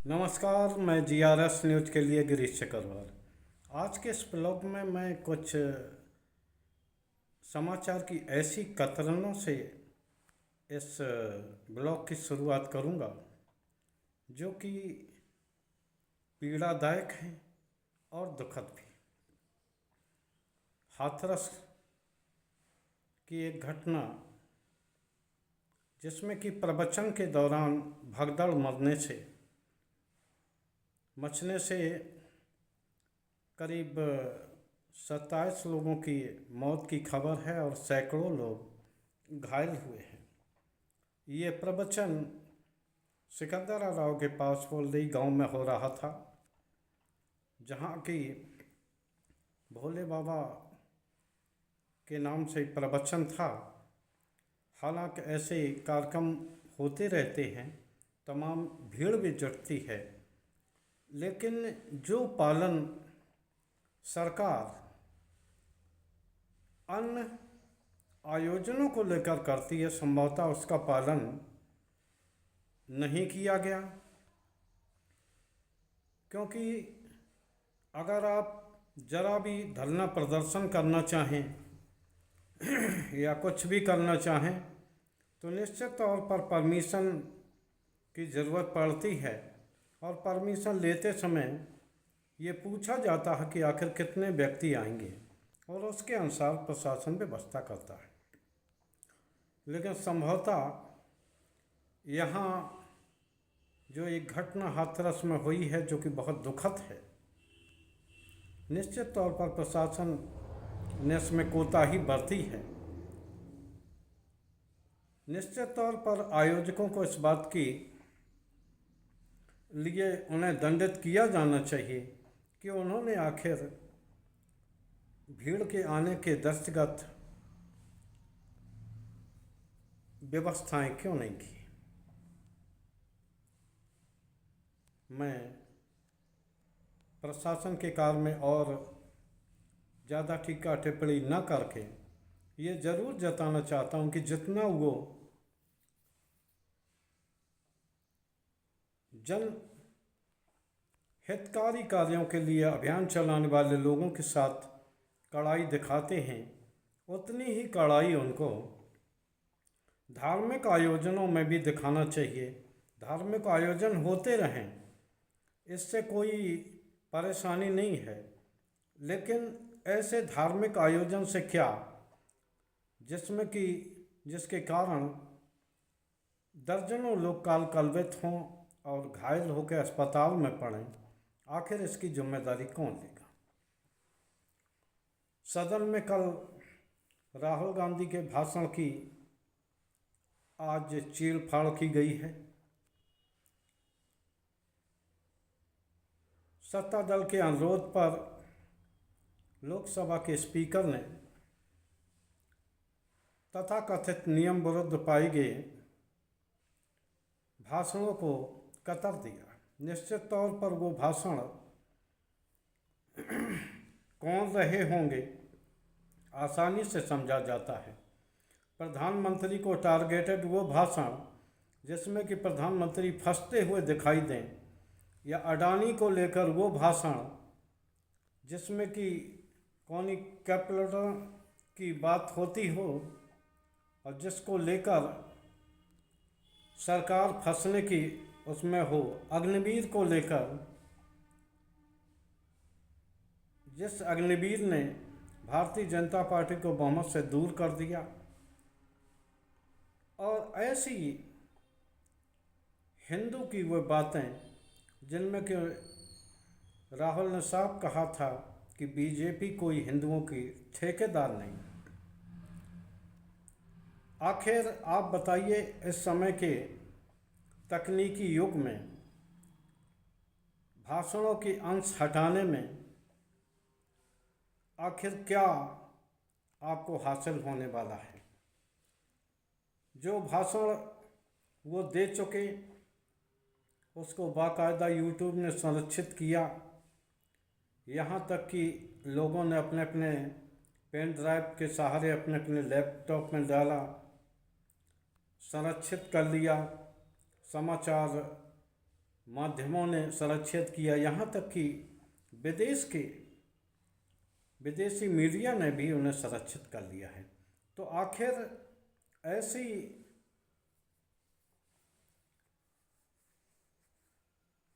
नमस्कार, मैं GRS news के लिए गिरीश चक्रवाल। आज के इस ब्लॉग में मैं कुछ समाचार की ऐसी कतरनों से इस ब्लॉग की शुरुआत करूंगा जो कि पीड़ादायक हैं और दुखद भी। हाथरस की एक घटना जिसमें कि प्रवचन के दौरान भगदड़ मचने से करीब 27 लोगों की मौत की खबर है और सैकड़ों लोग घायल हुए हैं। ये प्रवचन सिकंदराबाद के पास बोलदई गांव में हो रहा था, जहां की भोले बाबा के नाम से प्रवचन था। हालांकि ऐसे कार्यक्रम होते रहते हैं, तमाम भीड़ भी जुटती है, लेकिन जो पालन सरकार अन्य आयोजनों को लेकर करती है, संभवतः उसका पालन नहीं किया गया। क्योंकि अगर आप जरा भी धरना प्रदर्शन करना चाहें या कुछ भी करना चाहें तो निश्चित तौर पर परमिशन की ज़रूरत पड़ती है, और परमिशन लेते समय ये पूछा जाता है कि आखिर कितने व्यक्ति आएंगे, और उसके अनुसार प्रशासन व्यवस्था करता है। लेकिन संभवतः यहाँ जो एक घटना हाथरस में हुई है, जो कि बहुत दुखद है, निश्चित तौर पर प्रशासन ने इसमें कोताही बरती है। निश्चित तौर पर आयोजकों को इस बात की लिए उन्हें दंडित किया जाना चाहिए कि उन्होंने आखिर भीड़ के आने के दृष्टिगत व्यवस्थाएं क्यों नहीं की। मैं प्रशासन के कार्य में और ज़्यादा टीका टिप्पणी न करके ये ज़रूर जताना चाहता हूँ कि जितना वो जन हितकारी कार्यों के लिए अभियान चलाने वाले लोगों के साथ कड़ाई दिखाते हैं, उतनी ही कड़ाई उनको धार्मिक आयोजनों में भी दिखाना चाहिए। धार्मिक आयोजन होते रहें, इससे कोई परेशानी नहीं है, लेकिन ऐसे धार्मिक आयोजन से क्या जिसके कारण दर्जनों लोग काल कलवित हों और घायल होकर अस्पताल में पड़ें, आखिर इसकी जिम्मेदारी कौन लेगा। सदन में कल राहुल गांधी के भाषण की आज चीर फाड़ की गई है। सत्ता दल के अनुरोध पर लोकसभा के स्पीकर ने तथाकथित नियम विरुद्ध पाए गए भाषणों को कतर दिया। निश्चित तौर पर वो भाषण कौन रहे होंगे आसानी से समझा जाता है। प्रधानमंत्री को टारगेटेड वो भाषण जिसमें कि प्रधानमंत्री फंसते हुए दिखाई दें, या अडानी को लेकर वो भाषण जिसमें कि कौनी कैपिटल की बात होती हो और जिसको लेकर सरकार फंसने की उसमें हो, अग्निवीर को लेकर जिस अग्निवीर ने भारतीय जनता पार्टी को बहुमत से दूर कर दिया, और ऐसी हिंदू की वो बातें जिनमें कि राहुल ने साफ कहा था कि बीजेपी कोई हिंदुओं की ठेकेदार नहीं। आखिर आप बताइए, इस समय के तकनीकी युग में भाषणों के अंश हटाने में आखिर क्या आपको हासिल होने वाला है। जो भाषण वो दे चुके उसको बाकायदा यूट्यूब ने संरक्षित किया, यहाँ तक कि लोगों ने अपने अपने पेन ड्राइव के सहारे अपने अपने लैपटॉप में डाला, संरक्षित कर लिया। समाचार माध्यमों ने संरक्षित किया, यहाँ तक कि विदेशी मीडिया ने भी उन्हें संरक्षित कर लिया है। तो आखिर ऐसी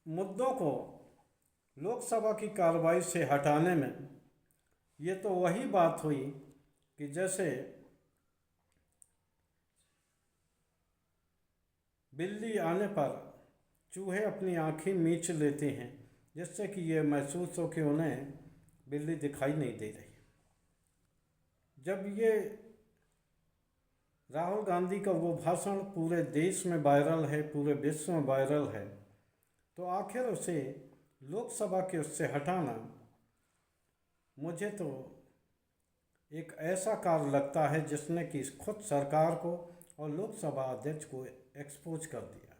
मुद्दों को लोकसभा की कार्रवाई से हटाने में ये तो वही बात हुई कि जैसे बिल्ली आने पर चूहे अपनी आँखें मींच लेते हैं, जिससे कि ये महसूस हो कि उन्हें बिल्ली दिखाई नहीं दे रही। जब ये राहुल गांधी का वो भाषण पूरे देश में वायरल है, पूरे विश्व में वायरल है, तो आखिर उसे लोकसभा के उससे हटाना मुझे तो एक ऐसा कार्य लगता है जिसने कि खुद सरकार को और लोकसभा अध्यक्ष को एक्सपोज कर दिया।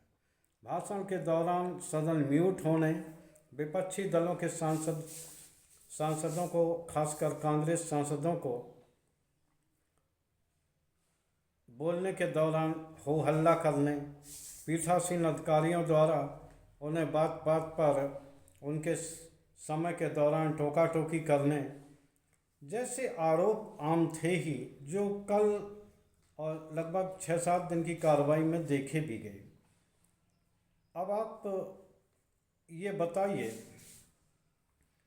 भाषण के दौरान सदन म्यूट होने, विपक्षी दलों के सांसदों को, खासकर कांग्रेस सांसदों को बोलने के दौरान हो हल्ला करने, पीठासीन अधिकारियों द्वारा उन्हें बात बात पर उनके समय के दौरान टोका टोकी करने जैसे आरोप आम थे ही, जो कल और लगभग 6-7 दिन की कार्रवाई में देखे भी गए। अब आप ये बताइए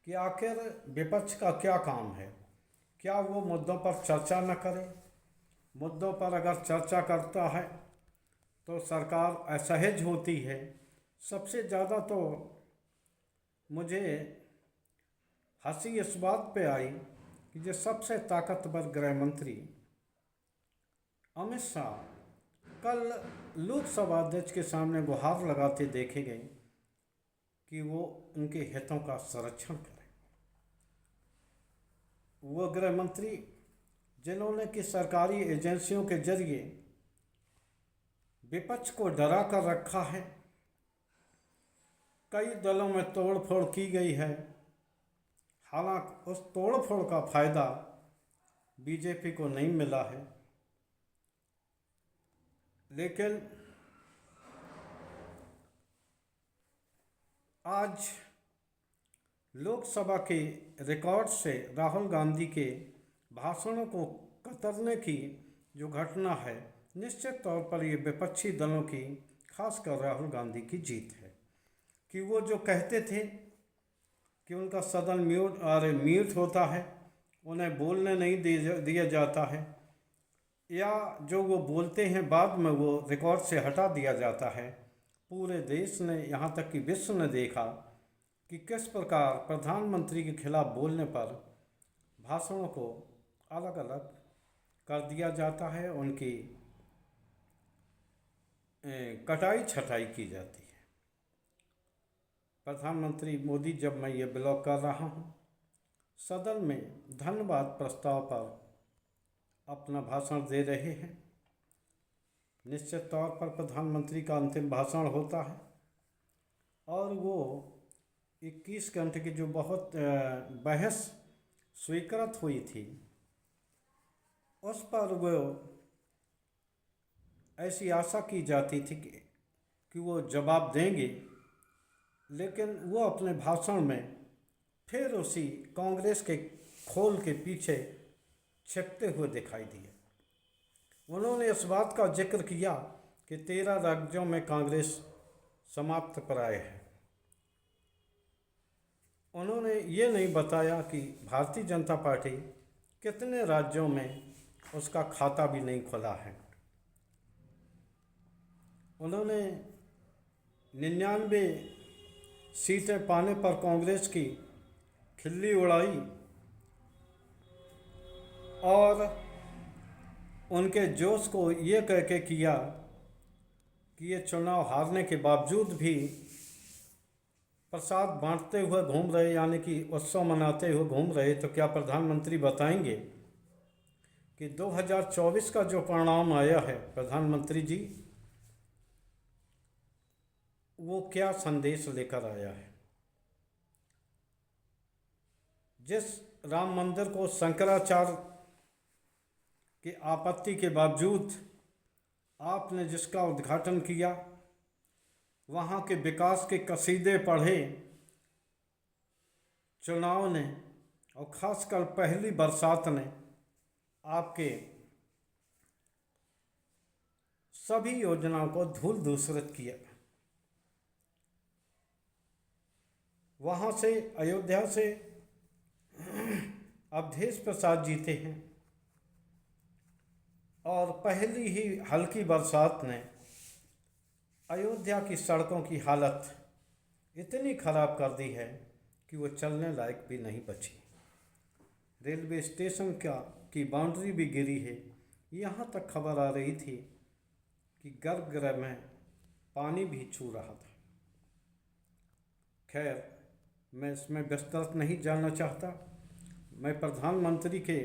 कि आखिर विपक्ष का क्या काम है? क्या वो मुद्दों पर चर्चा न करे? मुद्दों पर अगर चर्चा करता है तो सरकार असहज होती है। सबसे ज़्यादा तो मुझे हंसी इस बात पे आई कि जो सबसे ताकतवर गृह मंत्री अमित शाह कल लोकसभा अध्यक्ष के सामने गुहार लगाते देखे गए कि वो उनके हितों का संरक्षण करें। वो गृह मंत्री जिन्होंने कि सरकारी एजेंसियों के जरिए विपक्ष को डरा कर रखा है, कई दलों में तोड़फोड़ की गई है, हालांकि उस तोड़फोड़ का फायदा बीजेपी को नहीं मिला है, लेकिन आज लोकसभा के रिकॉर्ड से राहुल गांधी के भाषणों को कतरने की जो घटना है, निश्चित तौर पर ये विपक्षी दलों की, खासकर राहुल गांधी की जीत है कि वो जो कहते थे कि उनका सदन म्यूट होता है, उन्हें बोलने नहीं दिया जाता है, या जो वो बोलते हैं बाद में वो रिकॉर्ड से हटा दिया जाता है। पूरे देश ने, यहाँ तक कि विश्व ने देखा कि किस प्रकार प्रधानमंत्री के खिलाफ बोलने पर भाषणों को अलग अलग कर दिया जाता है, उनकी कटाई छटाई की जाती है। प्रधानमंत्री मोदी, जब मैं ये ब्लॉग कर रहा हूँ, सदन में धन्यवाद प्रस्ताव पर अपना भाषण दे रहे हैं। निश्चित तौर पर प्रधानमंत्री का अंतिम भाषण होता है और वो 21 घंटे की जो बहुत बहस स्वीकृत हुई थी, उस पर वो ऐसी आशा की जाती थी कि वो जवाब देंगे, लेकिन वो अपने भाषण में फिर उसी कांग्रेस के खोल के पीछे छिपते हुए दिखाई दिए। उन्होंने इस बात का जिक्र किया कि 13 राज्यों में कांग्रेस समाप्त प्राय है। उन्होंने ये नहीं बताया कि भारतीय जनता पार्टी कितने राज्यों में उसका खाता भी नहीं खुला है। उन्होंने 99 सीटें पाने पर कांग्रेस की खिल्ली उड़ाई और उनके जोश को ये कह के किया कि ये चुनाव हारने के बावजूद भी प्रसाद बांटते हुए घूम रहे, यानी कि उत्सव मनाते हुए घूम रहे। तो क्या प्रधानमंत्री बताएंगे कि 2024 का जो परिणाम आया है, प्रधानमंत्री जी, वो क्या संदेश लेकर आया है? जिस राम मंदिर को शंकराचार्य की आपत्ति के बावजूद आपने जिसका उद्घाटन किया, वहाँ के विकास के कसीदे पढ़े चुनाव ने, और ख़ासकर पहली बरसात ने आपके सभी योजनाओं को धूल दूसरित किया। वहाँ से अयोध्या से अवधेश प्रसाद जीते हैं, और पहली ही हल्की बरसात ने अयोध्या की सड़कों की हालत इतनी खराब कर दी है कि वो चलने लायक भी नहीं बची। रेलवे स्टेशन की बाउंड्री भी गिरी है। यहाँ तक खबर आ रही थी कि गर्भगृह में पानी भी छू रहा था। खैर, मैं इसमें विस्तृत नहीं जानना चाहता। मैं प्रधानमंत्री के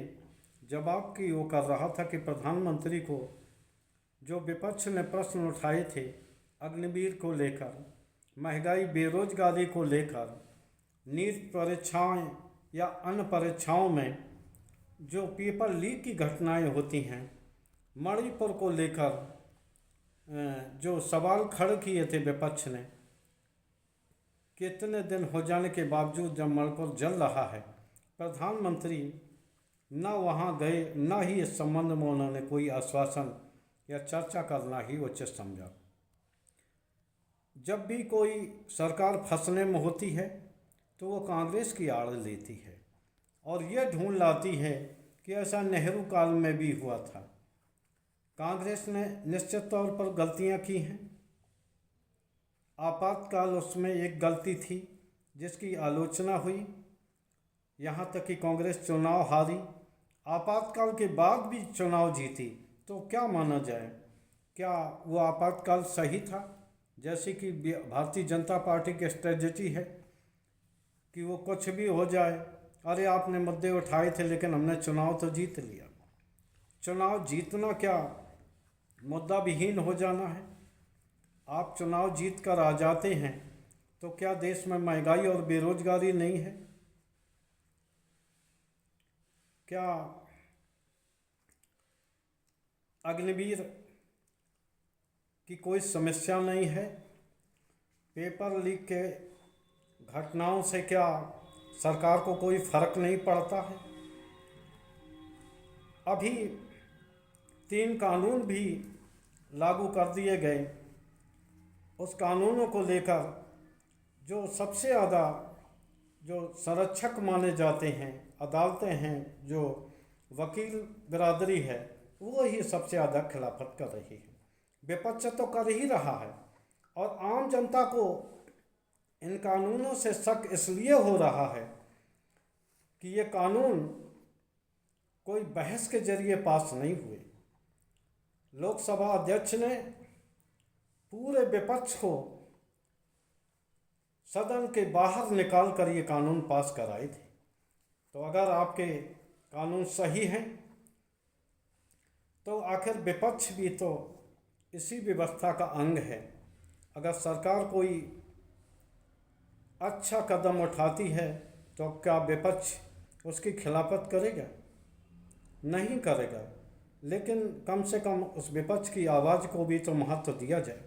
जवाब की वो कर रहा था कि प्रधानमंत्री को जो विपक्ष ने प्रश्न उठाए थे अग्निवीर को लेकर, महंगाई बेरोजगारी को लेकर, नीट परीक्षाएं या अन्य परीक्षाओं में जो पेपर लीक की घटनाएं होती हैं, मणिपुर को लेकर जो सवाल खड़े किए थे विपक्ष ने, कितने दिन हो जाने के बावजूद जब मणिपुर जल रहा है, प्रधानमंत्री न वहाँ गए, न ही इस संबंध में उन्होंने कोई आश्वासन या चर्चा करना ही उचित समझा। जब भी कोई सरकार फंसने में होती है तो वो कांग्रेस की आड़ लेती है और ये ढूंढ लाती है कि ऐसा नेहरू काल में भी हुआ था। कांग्रेस ने निश्चित तौर पर गलतियां की हैं। आपातकाल उसमें एक गलती थी जिसकी आलोचना हुई, यहाँ तक कि कांग्रेस चुनाव हारी। आपातकाल के बाद भी चुनाव जीती, तो क्या माना जाए, क्या वो आपातकाल सही था? जैसे कि भारतीय जनता पार्टी की स्ट्रेटजी है कि वो कुछ भी हो जाए, अरे आपने मुद्दे उठाए थे लेकिन हमने चुनाव तो जीत लिया। चुनाव जीतना क्या मुद्दा विहीन हो जाना है? आप चुनाव जीत कर आ जाते हैं तो क्या देश में महंगाई और बेरोजगारी नहीं है? क्या अग्निवीर की कोई समस्या नहीं है? पेपर लीक के घटनाओं से क्या सरकार को कोई फर्क नहीं पड़ता है? अभी 3 कानून भी लागू कर दिए गए। उस कानूनों को लेकर जो सबसे ज़्यादा जो संरक्षक माने जाते हैं, अदालतें हैं, जो वकील बिरादरी है, वो ही सबसे ज़्यादा खिलाफत कर रही है। विपक्ष तो कर ही रहा है, और आम जनता को इन कानूनों से शक इसलिए हो रहा है कि ये कानून कोई बहस के जरिए पास नहीं हुए। लोकसभा अध्यक्ष ने पूरे विपक्ष को सदन के बाहर निकाल कर ये कानून पास कराए थे। तो अगर आपके कानून सही हैं तो आखिर विपक्ष भी तो इसी व्यवस्था का अंग है। अगर सरकार कोई अच्छा कदम उठाती है तो क्या विपक्ष उसकी खिलाफत करेगा? नहीं करेगा। लेकिन कम से कम उस विपक्ष की आवाज़ को भी तो महत्व दिया जाए।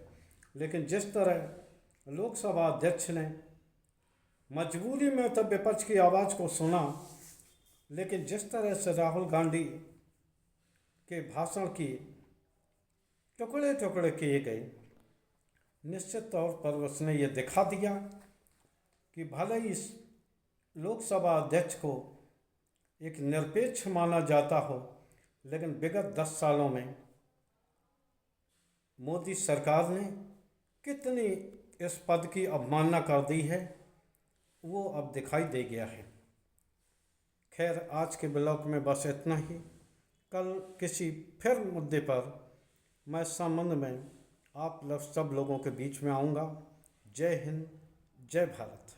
लेकिन जिस तरह लोकसभा अध्यक्ष ने मजबूरी में तो विपक्ष की आवाज़ को सुना, लेकिन जिस तरह से राहुल गांधी के भाषण की टुकड़े टुकड़े किए गए, निश्चित तौर पर उसने ये दिखा दिया कि भले ही इस लोकसभा अध्यक्ष को एक निरपेक्ष माना जाता हो, लेकिन विगत 10 सालों में मोदी सरकार ने कितनी इस पद की अवमानना कर दी है, वो अब दिखाई दे गया है। खैर, आज के ब्लॉग में बस इतना ही। कल किसी फिर मुद्दे पर मैं इस संबंध में आप सब लोगों के बीच में आऊँगा। जय हिंद, जय भारत।